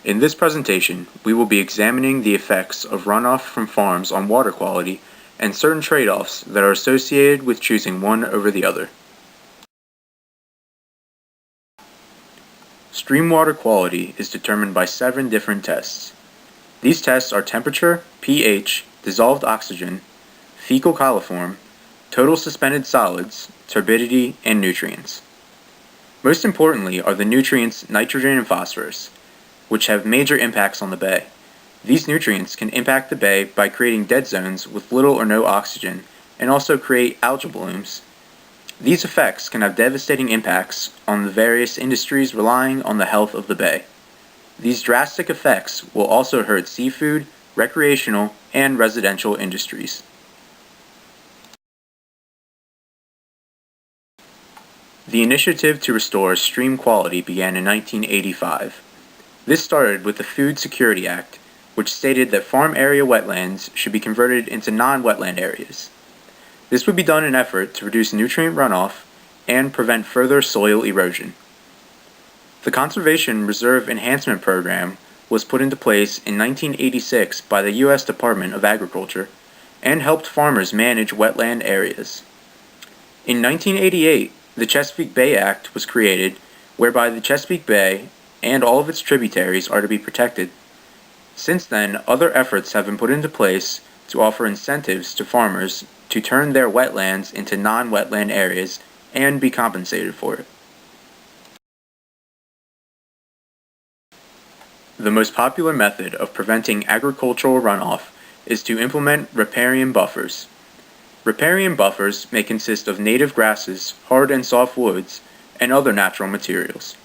In this presentation, we will be examining the effects of runoff from farms on water quality and certain trade-offs that are associated with choosing one over the other. Stream water quality is determined by 7 different tests. These tests are temperature, pH, dissolved oxygen, fecal coliform, total suspended solids, turbidity, and nutrients. Most importantly are the nutrients nitrogen and phosphorus, which have major impacts on the bay. These nutrients can impact the bay by creating dead zones with little or no oxygen, and also create algal blooms. These effects can have devastating impacts on the various industries relying on the health of the bay. These drastic effects will also hurt seafood, recreational, and residential industries. The initiative to restore stream quality began in 1985. This started with the Food Security Act, which stated that farm area wetlands should be converted into non-wetland areas. This would be done in an effort to reduce nutrient runoff and prevent further soil erosion. The Conservation Reserve Enhancement Program was put into place in 1986 by the U.S. Department of Agriculture and helped farmers manage wetland areas. In 1988, the Chesapeake Bay Act was created, whereby the Chesapeake Bay and all of its tributaries are to be protected. Since then, other efforts have been put into place to offer incentives to farmers to turn their wetlands into non-wetland areas and be compensated for it. The most popular method of preventing agricultural runoff is to implement riparian buffers. Riparian buffers may consist of native grasses, hard and soft woods, and other natural materials.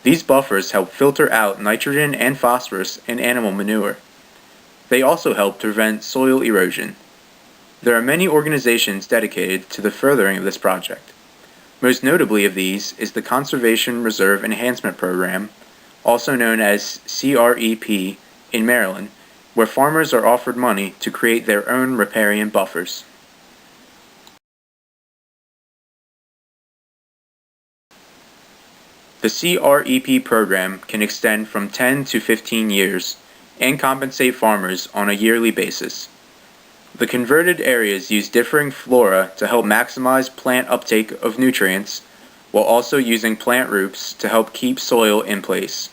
These buffers help filter out nitrogen and phosphorus in animal manure. They also help to prevent soil erosion. There are many organizations dedicated to the furthering of this project. Most notably of these is the Conservation Reserve Enhancement Program, also known as CREP, in Maryland, where farmers are offered money to create their own riparian buffers. The CREP program can extend from 10 to 15 years and compensate farmers on a yearly basis. The converted areas use differing flora to help maximize plant uptake of nutrients, while also using plant roots to help keep soil in place.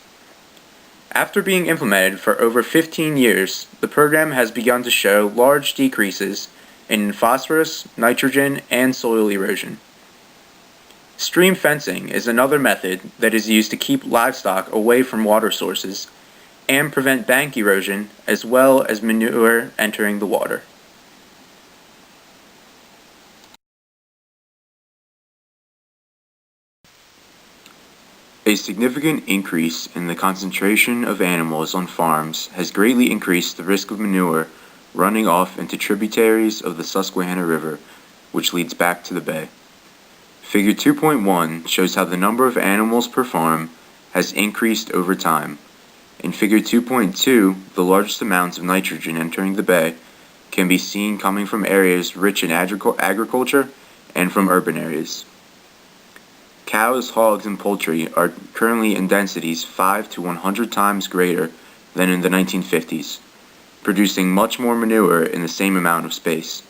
After being implemented for over 15 years, the program has begun to show large decreases in phosphorus, nitrogen, and soil erosion. Stream fencing is another method that is used to keep livestock away from water sources and prevent bank erosion as well as manure entering the water. A significant increase in the concentration of animals on farms has greatly increased the risk of manure running off into tributaries of the Susquehanna River, which leads back to the bay. Figure 2.1 shows how the number of animals per farm has increased over time. In Figure 2.2, the largest amounts of nitrogen entering the bay can be seen coming from areas rich in agriculture and from urban areas. Cows, hogs, and poultry are currently in densities 5 to 100 times greater than in the 1950s, producing much more manure in the same amount of space.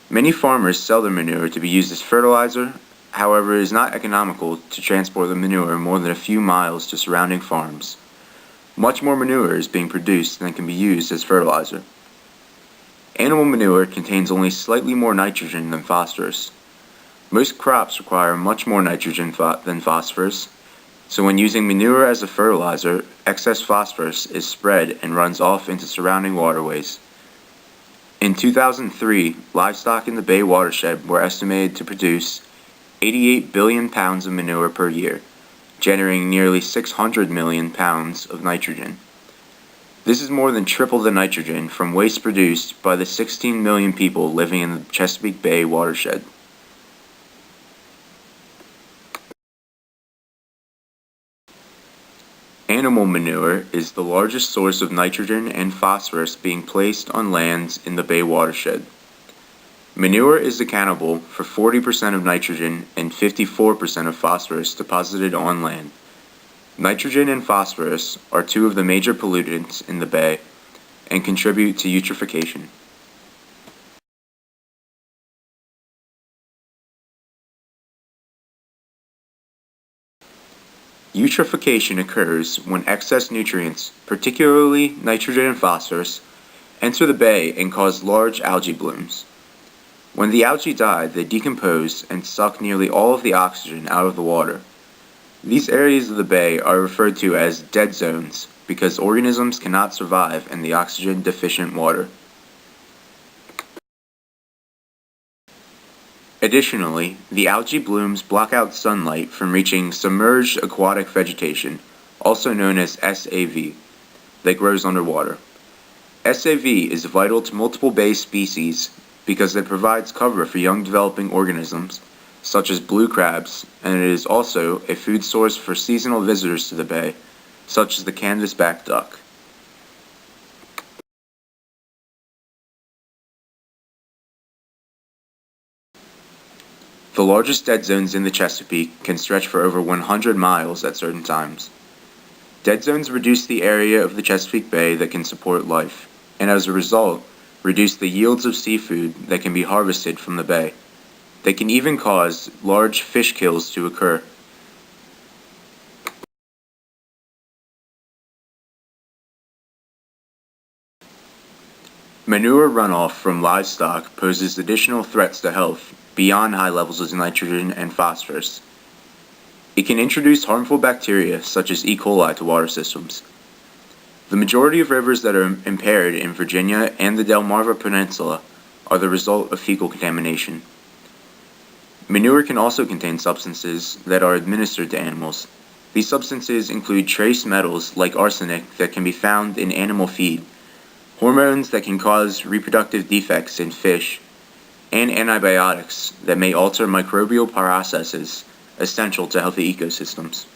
Many farmers sell their manure to be used as fertilizer. However, it is not economical to transport the manure more than a few miles to surrounding farms. Much more manure is being produced than can be used as fertilizer. Animal manure contains only slightly more nitrogen than phosphorus. Most crops require much more nitrogen than phosphorus, so when using manure as a fertilizer, excess phosphorus is spread and runs off into surrounding waterways. In 2003, livestock in the Bay watershed were estimated to produce 88 billion pounds of manure per year, generating nearly 600 million pounds of nitrogen. This is more than triple the nitrogen from waste produced by the 16 million people living in the Chesapeake Bay watershed. Animal manure is the largest source of nitrogen and phosphorus being placed on lands in the Bay watershed. Manure is accountable for 40% of nitrogen and 54% of phosphorus deposited on land. Nitrogen and phosphorus are two of the major pollutants in the bay and contribute to eutrophication. Eutrophication occurs when excess nutrients, particularly nitrogen and phosphorus, enter the bay and cause large algae blooms. When the algae die, they decompose and suck nearly all of the oxygen out of the water. These areas of the bay are referred to as dead zones because organisms cannot survive in the oxygen-deficient water. Additionally, the algae blooms block out sunlight from reaching submerged aquatic vegetation, also known as SAV, that grows underwater. SAV is vital to multiple bay species because it provides cover for young developing organisms, such as blue crabs, and it is also a food source for seasonal visitors to the bay, such as the canvasback duck. The largest dead zones in the Chesapeake can stretch for over 100 miles at certain times. Dead zones reduce the area of the Chesapeake Bay that can support life, and as a result, reduce the yields of seafood that can be harvested from the bay. They can even cause large fish kills to occur. Manure runoff from livestock poses additional threats to health beyond high levels of nitrogen and phosphorus. It can introduce harmful bacteria such as E. coli to water systems. The majority of rivers that are impaired in Virginia and the Delmarva Peninsula are the result of fecal contamination. Manure can also contain substances that are administered to animals. These substances include trace metals like arsenic that can be found in animal feed, hormones that can cause reproductive defects in fish, and antibiotics that may alter microbial processes essential to healthy ecosystems.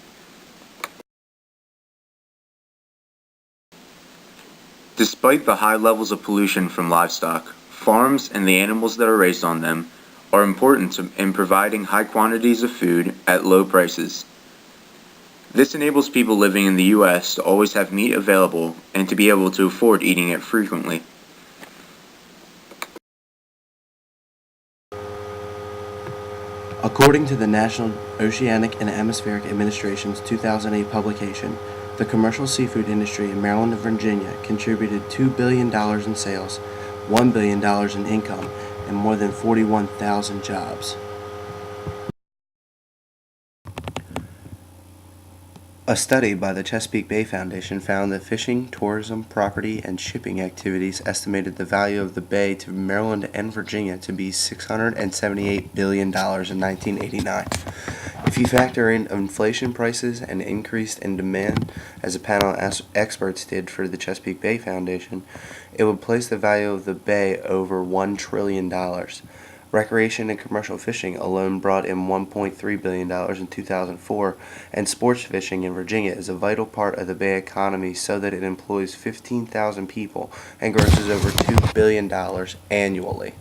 Despite the high levels of pollution from livestock, farms and the animals that are raised on them are important in providing high quantities of food at low prices. This enables people living in the U.S. to always have meat available and to be able to afford eating it frequently. According to the National Oceanic and Atmospheric Administration's 2008 publication, the commercial seafood industry in Maryland and Virginia contributed $2 billion in sales, $1 billion in income, and more than 41,000 jobs. A study by the Chesapeake Bay Foundation found that fishing, tourism, property, and shipping activities estimated the value of the bay to Maryland and Virginia to be $678 billion in 1989. If you factor in inflation prices and increase in demand, as a panel of experts did for the Chesapeake Bay Foundation, it would place the value of the bay over $1 trillion. Recreation and commercial fishing alone brought in $1.3 billion in 2004, and sports fishing in Virginia is a vital part of the Bay economy so that it employs 15,000 people and grosses over $2 billion annually.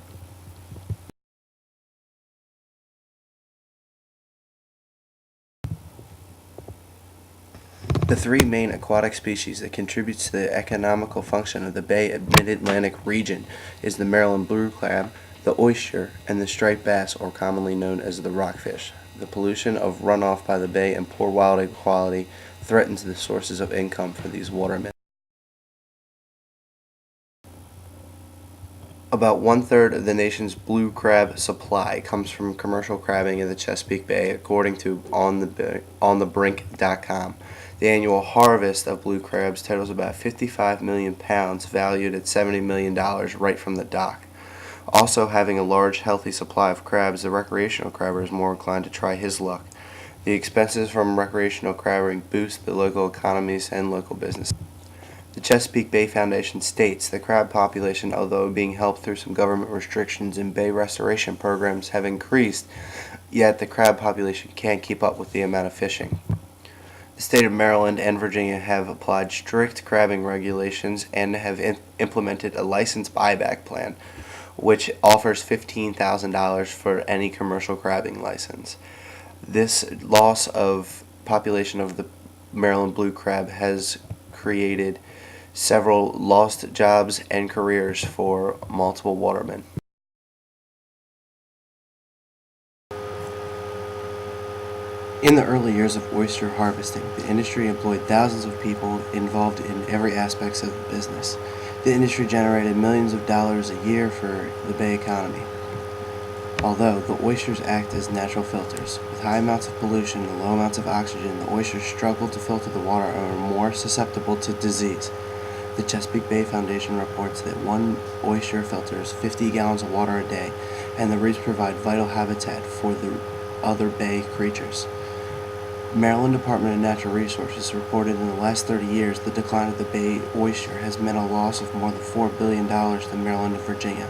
The three main aquatic species that contribute to the economical function of the Bay Mid-Atlantic region is the Maryland blue crab, the oyster, and the striped bass, or commonly known as the rockfish. The pollution of runoff by the bay and poor water quality threatens the sources of income for these watermen. About one-third of the nation's blue crab supply comes from commercial crabbing in the Chesapeake Bay, according to OnTheBrink.com. The annual harvest of blue crabs totals about 55 million pounds, valued at $70 million right from the dock. Also, having a large, healthy supply of crabs, the recreational crabber is more inclined to try his luck. The expenses from recreational crabbing boost the local economies and local businesses. The Chesapeake Bay Foundation states the crab population, although being helped through some government restrictions and bay restoration programs, have increased, yet the crab population can't keep up with the amount of fishing. The state of Maryland and Virginia have applied strict crabbing regulations and have implemented a license buyback plan, which offers $15,000 for any commercial crabbing license. This loss of population of the Maryland blue crab has created several lost jobs and careers for multiple watermen. In the early years of oyster harvesting, the industry employed thousands of people involved in every aspect of the business. The industry generated millions of dollars a year for the Bay economy. Although the oysters act as natural filters, with high amounts of pollution and low amounts of oxygen, the oysters struggle to filter the water and are more susceptible to disease. The Chesapeake Bay Foundation reports that one oyster filters 50 gallons of water a day, and the reefs provide vital habitat for the other bay creatures. Maryland Department of Natural Resources reported in the last 30 years the decline of the bay oyster has meant a loss of more than $4 billion to Maryland and Virginia.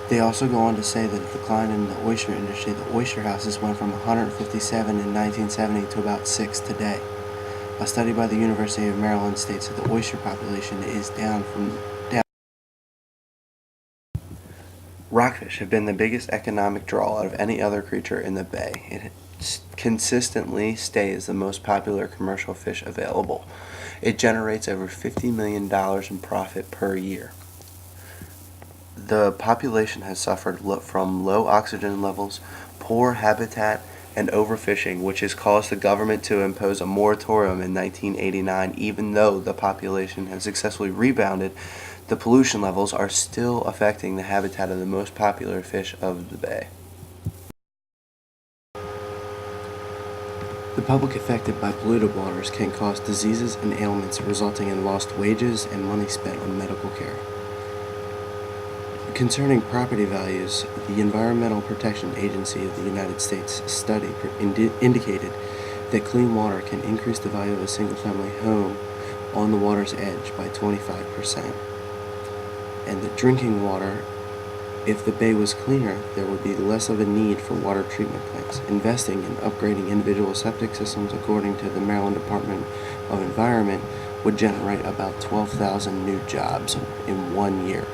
They also go on to say that the decline in the oyster industry, the oyster houses went from 157 in 1970 to about 6 today. A study by the University of Maryland states that the oyster population is down. Rockfish have been the biggest economic draw out of any other creature in the bay. It consistently stays the most popular commercial fish available. It generates over $50 million in profit per year. The population has suffered from low oxygen levels, poor habitat, and overfishing, which has caused the government to impose a moratorium in 1989. Even though the population has successfully rebounded, the pollution levels are still affecting the habitat of the most popular fish of the bay. The public affected by polluted waters can cause diseases and ailments, resulting in lost wages and money spent on medical care. Concerning property values, the Environmental Protection Agency of the United States study indicated that clean water can increase the value of a single-family home on the water's edge by 25%, and that drinking water, if the bay was cleaner, there would be less of a need for water treatment plants. Investing in upgrading individual septic systems, according to the Maryland Department of Environment, would generate about 12,000 new jobs in 1 year.